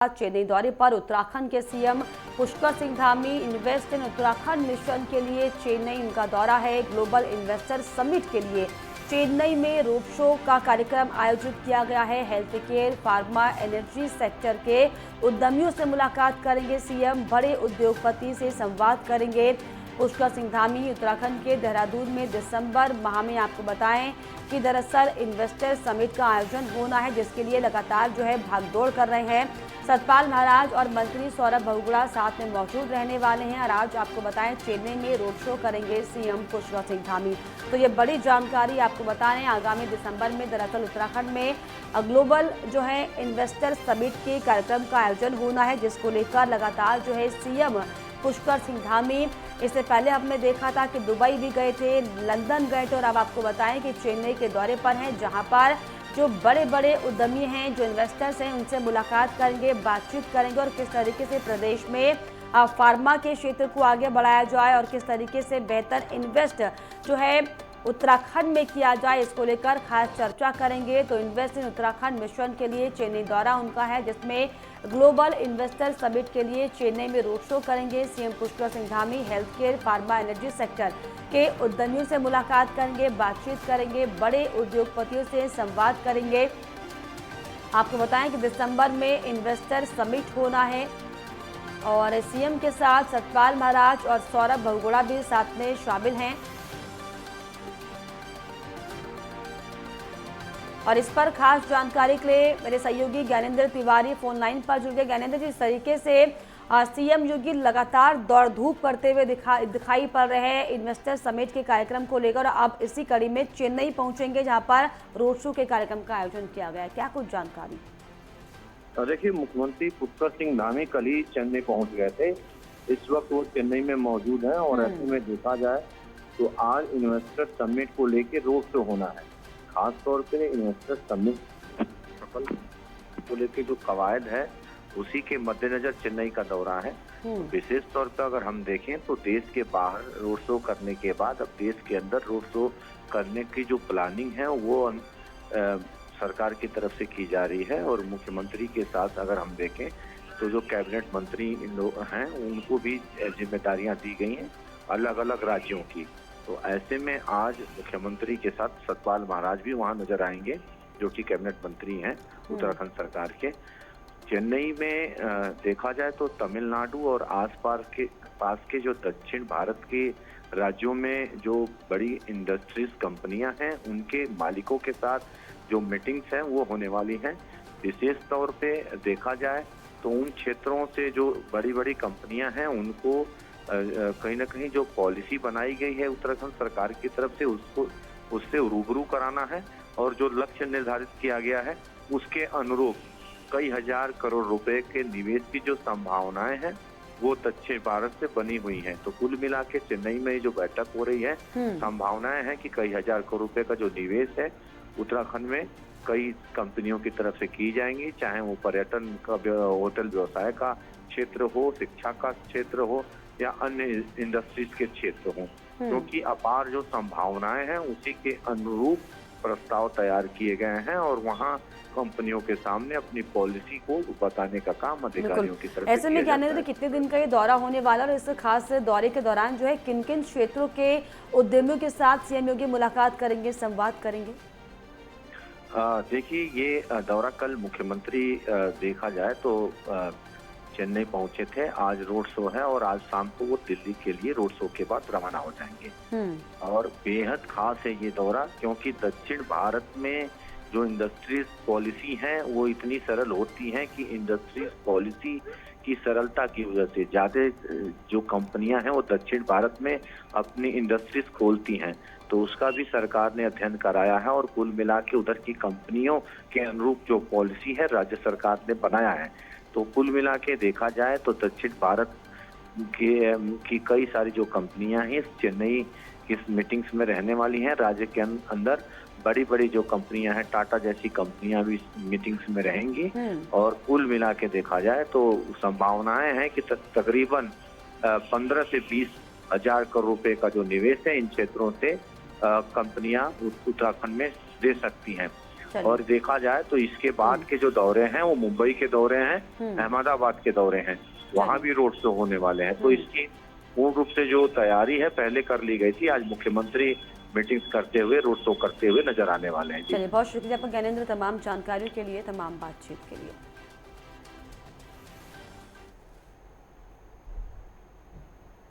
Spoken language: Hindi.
चेन्नई दौरे पर उत्तराखंड के CM Pushkar Singh Dhami invest in Uttarakhand mission के लिए चेन्नई उनका दौरा है। ग्लोबल इन्वेस्टर समिट के लिए चेन्नई में रोड शो का कार्यक्रम आयोजित किया गया है। Health care, pharma, energy sector के उद्यमियों से मुलाकात करेंगे सीएम, बड़े उद्योगपति से संवाद करेंगे। पुष्कर सिंह धामी उत्तराखंड के देहरादून में दिसंबर माह में आपको बताएं कि दरअसल इन्वेस्टर समिट का आयोजन होना है, जिसके लिए लगातार भागदौड़ कर रहे हैं। सतपाल महाराज और मंत्री सौरभ बहुगुणा साथ में मौजूद रहने वाले हैं और आज आपको बताएं चेन्नई में रोड शो करेंगे सीएम पुष्कर सिंह धामी। तो ये बड़ी जानकारी आपको बताएं, आगामी दिसंबर में दरअसल उत्तराखंड में ग्लोबल इन्वेस्टर समिट के कार्यक्रम का आयोजन होना है, जिसको लेकर लगातार सीएम पुष्कर सिंह धामी इससे पहले हमने देखा था कि दुबई भी गए थे, लंदन गए थे और अब आपको बताएं कि चेन्नई के दौरे पर हैं, जहां पर जो बड़े बड़े उद्यमी हैं, जो इन्वेस्टर्स हैं, उनसे मुलाकात करेंगे, बातचीत करेंगे और किस तरीके से प्रदेश में फार्मा के क्षेत्र को आगे बढ़ाया जाए और किस तरीके से बेहतर इन्वेस्ट उत्तराखंड में किया जाए, इसको लेकर खास चर्चा करेंगे। तो इन्वेस्ट इन उत्तराखंड मिशन के लिए चेन्नई दौरा उनका है, जिसमें ग्लोबल इन्वेस्टर समिट के लिए चेन्नई में रोड शो करेंगे CM Pushkar Singh Dhami. Health care, pharma, energy sector के उद्यमियों से मुलाकात करेंगे, बातचीत करेंगे, बड़े उद्योगपतियों से संवाद करेंगे। आपको बताएं कि दिसंबर में इन्वेस्टर समिट होना है और सीएम के साथ सतपाल महाराज और सौरभ बहुगुणा भी साथ में शामिल हैं। और इस पर खास जानकारी के लिए मेरे सहयोगी ज्ञानेंद्र तिवारी फोन लाइन पर जुड़ गए। ज्ञानेंद्र जी, इस तरीके से सीएम योगी लगातार दौड़ धूप करते हुए दिखाई पड़ रहे हैं इन्वेस्टर समिट के कार्यक्रम को लेकर। अब इसी कड़ी में चेन्नई पहुंचेंगे, जहां पर रोड शो के कार्यक्रम का आयोजन किया गया है। क्या कुछ जानकारी? देखिए, मुख्यमंत्री पुष्कर सिंह धामी कल ही चेन्नई पहुंच गए थे। इस वक्त वो चेन्नई में मौजूद है और ऐसे में देखा जाए तो आज इन्वेस्टर समिट को लेकर रोड शो होना है। खास तौर पे इन्वेस्टर समिट को लेकर जो कवायद है उसी के मद्देनजर चेन्नई का दौरा है। विशेष तौर पर अगर हम देखें तो देश के बाहर रोड शो करने के बाद अब देश के अंदर रोड शो करने की जो प्लानिंग है वो सरकार की तरफ से की जा रही है। और मुख्यमंत्री के साथ अगर हम देखें तो जो कैबिनेट मंत्री हैं उनको भी जिम्मेदारियां दी गई हैं अलग अलग राज्यों की। तो ऐसे में आज मुख्यमंत्री के साथ सतपाल महाराज भी वहां नजर आएंगे, जो कि कैबिनेट मंत्री हैं उत्तराखंड सरकार के। चेन्नई में देखा जाए तो तमिलनाडु और पास के जो दक्षिण भारत के राज्यों में जो बड़ी इंडस्ट्रीज कंपनियां हैं उनके मालिकों के साथ जो मीटिंग्स हैं वो होने वाली हैं। विशेष तौर पे देखा जाए तो उन क्षेत्रों से जो बड़ी बड़ी कंपनियां हैं उनको कहीं ना कहीं जो पॉलिसी बनाई गई है उत्तराखंड सरकार की तरफ से उससे रूबरू कराना है और जो लक्ष्य निर्धारित किया गया है उसके अनुरूप कई हजार करोड़ रुपए के निवेश की जो संभावनाएं हैं वो दक्षिण भारत से बनी हुई हैं। तो कुल मिला के चेन्नई में जो बैठक हो रही है, संभावनाएं हैं कि कई हजार करोड़ रुपए का जो निवेश है उत्तराखंड में कई कंपनियों की तरफ से की जाएंगी, चाहे वो पर्यटन का, होटल व्यवसाय का क्षेत्र हो, शिक्षा का क्षेत्र हो या अन्य इंडस्ट्रीज के क्षेत्र हो, क्योंकि अपार जो संभावनाएं हैं उसी के अनुरूप प्रस्ताव तैयार किए गए हैं और वहां कंपनियों के सामने अपनी पॉलिसी को बताने का काम अधिकारियों की तरफ से ऐसे में ज्ञानेंद्र, कितने दिन का ये दौरा होने वाला और इस खास दौरे के दौरान किन किन क्षेत्रों के उद्यमियों के साथ सीएम योगी मुलाकात करेंगे, संवाद करेंगे? देखिए, ये दौरा कल मुख्यमंत्री देखा जाए तो चेन्नई पहुंचे थे। आज रोड शो है और आज शाम को वो दिल्ली के लिए रोड शो के बाद रवाना हो जाएंगे। और बेहद खास है ये दौरा, क्योंकि दक्षिण भारत में जो इंडस्ट्रीज पॉलिसी है वो इतनी सरल होती है कि इंडस्ट्रीज पॉलिसी की सरलता की वजह से ज्यादा जो कंपनियां हैं वो दक्षिण भारत में अपनी इंडस्ट्रीज खोलती हैं। तो उसका भी सरकार ने अध्ययन कराया है और कुल मिला के उधर की कंपनियों के अनुरूप जो पॉलिसी है राज्य सरकार ने बनाया है। तो कुल मिला के देखा जाए तो दक्षिण भारत की कई सारी जो कंपनियां हैं चेन्नई की मीटिंग्स में रहने वाली हैं। राज्य के अंदर बड़ी बड़ी जो कंपनियां हैं, टाटा जैसी कंपनियां भी मीटिंग्स में रहेंगी। और कुल मिला के देखा जाए तो संभावनाएं हैं कि तकरीबन 15 से 20 हजार करोड़ रुपए का जो निवेश है इन क्षेत्रों से कंपनियां उत्तराखंड में दे सकती हैं। चलिए। और देखा जाए तो इसके बाद के जो दौरे हैं वो मुंबई के दौरे हैं, अहमदाबाद के दौरे हैं, वहाँ भी रोड शो होने वाले हैं। तो इसकी पूर्ण रूप से जो तैयारी है पहले कर ली गई थी। आज मुख्यमंत्री मीटिंग्स करते हुए, रोड शो करते हुए नजर आने वाले हैं। चलिए, बहुत शुक्रिया आपका ज्ञानेंद्र, तमाम जानकारियों के लिए, तमाम बातचीत के लिए।